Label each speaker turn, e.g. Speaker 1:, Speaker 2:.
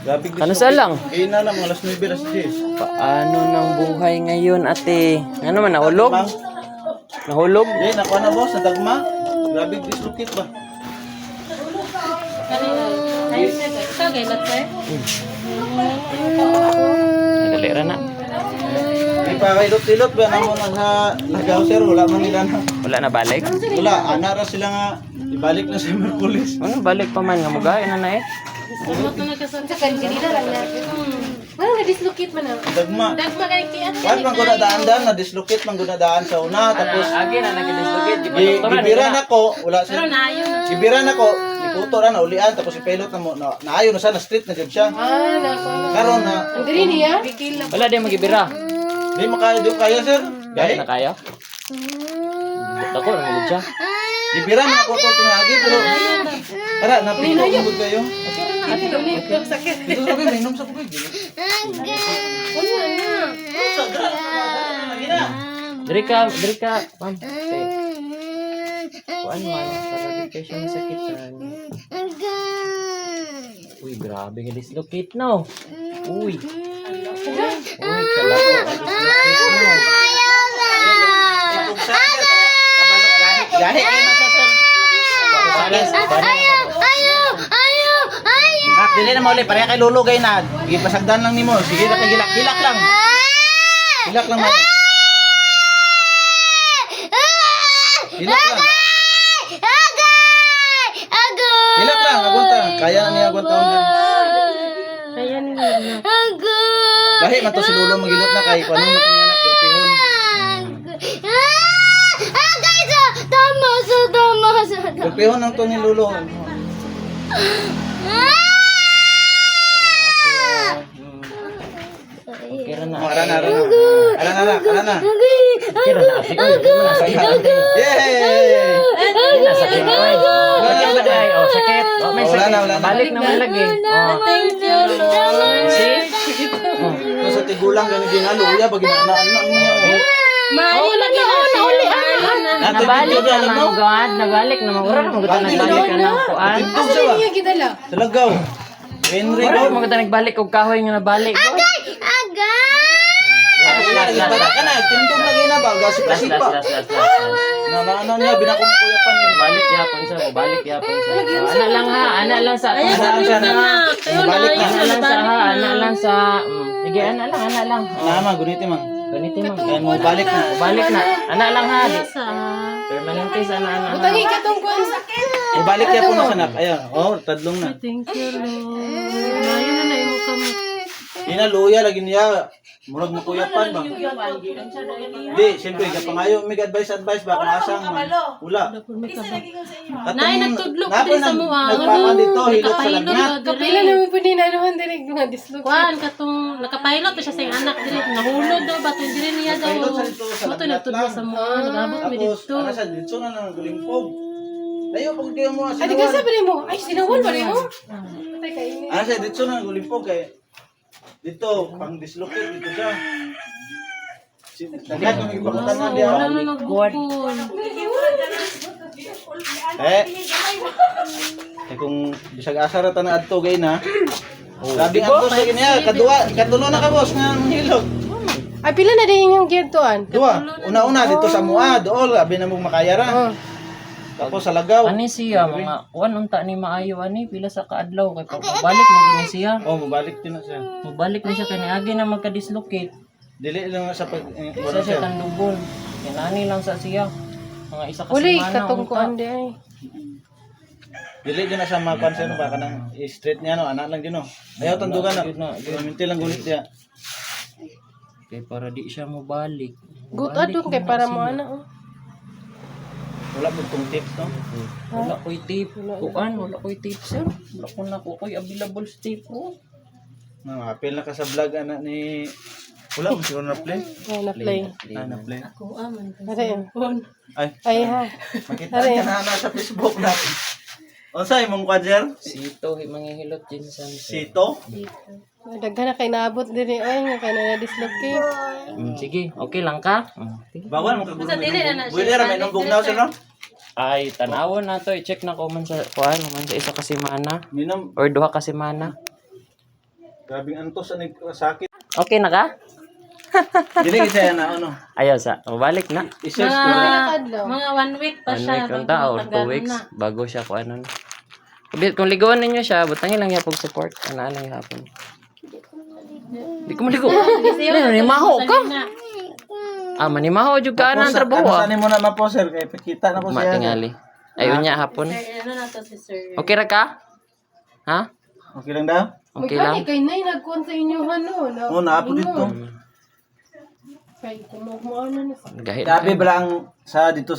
Speaker 1: Grabe
Speaker 2: Ano sa lang?
Speaker 1: Eh na lang, alas 9 alas 10.
Speaker 2: Paano ng buhay ngayon, ate? Ano man, nahulog? Nahulog?
Speaker 1: Eh, nakuha na boss, nadagma. Grabe dislocate ba?
Speaker 2: Nagalera na.
Speaker 1: Di pa kailot-ilot ba na mo nagaw sir, wala man nila na.
Speaker 2: Wala na balik?
Speaker 1: Wala, ana ra sila nga ibalik na sa Merkulis.
Speaker 2: Ano, balik pa man nga mo gaya na na eh.
Speaker 3: Ano na-dislocate man na?
Speaker 1: Dagma.
Speaker 3: Dagma kay kaya.
Speaker 1: Wala man guna daan na dislocate man guna daan sa una tapos
Speaker 2: Agi na nag-dislocate.
Speaker 1: gibiran ako, wala siya.
Speaker 3: Pero naayo.
Speaker 1: Gibiran ako, iputo ra na ulian tapos ipilot na mo naayo na sana street na jud siya.
Speaker 3: Nako.
Speaker 1: Karon na
Speaker 3: Ang diri niya? Bigil na.
Speaker 2: Wala din magibira.
Speaker 1: di kaya sir.
Speaker 2: Gaya
Speaker 1: Dahil
Speaker 2: na kayo? Ako, namulog siya.
Speaker 1: gibiran ako to tunagi pero ara napito mo kayo.
Speaker 3: Ano na sakit.
Speaker 1: Dito sabi may inom sa kubig.
Speaker 2: Dari ka, ma'am. Okay. Kuan man, para di kayo siya masakitan. Uy, grabe nga dislocate no. Uy. Uy, kalako dislocate no.
Speaker 1: Gahi kayo masasar. Dili na mauli, pareha kay lulugay na. Ipasagdan lang nimo. Sige na kay gilak. Hilak lang. Hilak lang mo. Hilak lang. Hilak lang, agunta. Kaya na niya agunta on.
Speaker 3: Kaya niya.
Speaker 1: Lahi man to si Lulo magilot na kay kuno mo kanya na pagpihon. Pagpihon ang to ni Lulo.
Speaker 2: Kira na.
Speaker 1: Ara na.
Speaker 2: Kira na ate ko.
Speaker 1: Yay!
Speaker 2: Sakit ko eh. Sakit ba day? Oh, sakit. Oh, may sakit.
Speaker 1: Wala na.
Speaker 2: Balik naman lagi. Oh.
Speaker 3: Thank you, Lord.
Speaker 2: See?
Speaker 1: Kung sa tigulang ganun din haluya pag inaanak niya.
Speaker 3: Maayo lagi na uli.
Speaker 2: Nabalik na mga God. Nabalik na mga oras. Maganda nagbalik ka ng kuan.
Speaker 1: Tintog siya ba?
Speaker 3: Niya gidala.
Speaker 1: Talagaw. Henry
Speaker 2: Oras
Speaker 1: go.
Speaker 2: maganda nagbalik og kahoy nga nabalik ko.
Speaker 1: Ibada ka na. Tintog lagi na ba?
Speaker 2: Last.
Speaker 1: Gasipa-sipa. Ano niya, binakumukuyapan niya.
Speaker 2: Balik yapon siya. Balik yapon siya. Ana lang ha. Ana lang sa.
Speaker 1: Saan siya na? Balik na.
Speaker 2: Ana lang sa ha. Ana lang sa. Sige, ana lang.
Speaker 1: Nama, guniti man.
Speaker 2: Ganito man.
Speaker 1: Ayan mo, balik na.
Speaker 2: Balik na. Ana lang ha. Permanente sa ana.
Speaker 3: Butangi ka tong kuan sakit.
Speaker 1: Ibalik niya po na kanak. Ayan, tadlong na.
Speaker 3: Thank you, Lord. Maayo na na imo kami.
Speaker 1: Inaluya lagi niya. Murag makuyapan ba? Di, siyempre, kapangayo, may advice ba? Kung asang man. Wala.
Speaker 3: Nay, nagtudlok pa din sa mua.
Speaker 1: Nagpakan dito, hilot sa lagnat.
Speaker 3: Kapila na mo po din naman din mga dislocate. Kuan katong nakapilot siya sa iyang anak diri nahulog daw bato diri niya daw.
Speaker 1: Pilot sa dito sa
Speaker 3: Mo to
Speaker 1: lagnat
Speaker 3: nagtudlok sa mua, nagabot mi
Speaker 1: Tapos,
Speaker 3: dito.
Speaker 1: ano siya, dito na lang gulimpog. Ayaw, pag kayo mo,
Speaker 3: Ay, di ka sabi mo. Ay, sinawal ba rin mo? Patay ka ini.
Speaker 1: Ano siya, dito na gulimpog kay dito, pang dislocate dito siya. Lagnat yung ipakutan na diya.
Speaker 3: Wala na nagbukol.
Speaker 1: Kung bisag asara ta na adto gay na. Grabe ang boss lagi niya, kadulo na ka boss nga hilog.
Speaker 3: Ay, pila na din yung gintuan.
Speaker 1: Dua, una-una dito sa mua, dool, abi na mo makayara. Tapos sa Lagaw.
Speaker 2: Ani siya mga kuan unta ni maayo ani pila sa kaadlaw kay pagbalik mo ni siya.
Speaker 1: Oh, mabalik din na siya.
Speaker 2: Mabalik na siya kay niagi na magka-dislocate.
Speaker 1: Dili lang sa pag
Speaker 2: Isa siya tandubol. Kinani lang sa siya. Mga isa ka
Speaker 3: Uli,
Speaker 2: semana
Speaker 3: katong
Speaker 2: unta.
Speaker 3: kuan di ay.
Speaker 1: Dili din na sa mga concern ba kanang straight niya no, anak lang din no. Ayaw tandugan na. Minti lang gulit dia.
Speaker 2: Kay para di siya mobalik.
Speaker 3: Gut adong kay para mo ana.
Speaker 1: Wala mo tong tips no.
Speaker 2: Wala ko'y tip. Kuan, wala ko'y tip sir. Wala ko na ko'y available sa tip ko.
Speaker 1: Apil na ka sa vlog ana ni wala mo siguro na play.
Speaker 3: Ay, na-play.
Speaker 1: Na play.
Speaker 3: Ako aman. Ay,
Speaker 1: Ay,
Speaker 3: ha.
Speaker 1: makita ka na sa Facebook natin. Unsa imong kwadyer?
Speaker 2: Sito manghihilot jinsan.
Speaker 1: Sito?
Speaker 3: Daghan na kay naabot diri ay nga kay na-dislocate.
Speaker 2: Sige, okay lang ka?
Speaker 1: Bawal mo ka gulo. Pwede ra may nung bugnaw sa no?
Speaker 2: Ay, tanawon na to. I-check na ko man sa kuan man sa isa ka semana
Speaker 1: Minom.
Speaker 2: or duha ka semana.
Speaker 1: Grabing antos ang sakit.
Speaker 2: Okay na ka?
Speaker 1: Dili kasi na ano.
Speaker 2: Ayaw sa. Mabalik na.
Speaker 1: I-search ko
Speaker 3: Mga,
Speaker 1: na.
Speaker 3: mga 1 week pa
Speaker 2: 1
Speaker 3: siya.
Speaker 2: week ang tao, 2 weeks. Bago siya kung ano. Kung ligawan ninyo siya, butangin lang niya pag support. Ano lang hapon. Di ko maligo. Manimaho ka. Manimaho juga na ang trabaho.
Speaker 1: Ano mo na po sir, kay pakita na ko siya.
Speaker 2: Matingali. Ayun niya hapon.
Speaker 3: Ano na to si sir?
Speaker 2: Okay ra ka? Ha?
Speaker 1: Okay lang daw?
Speaker 2: Okay lang.
Speaker 3: Kay nay nagkuhan sa inyo ano.
Speaker 1: Oo, naapo dito.
Speaker 3: Kay kumuha na.
Speaker 2: Gahit.
Speaker 1: Sabi ba lang sa dito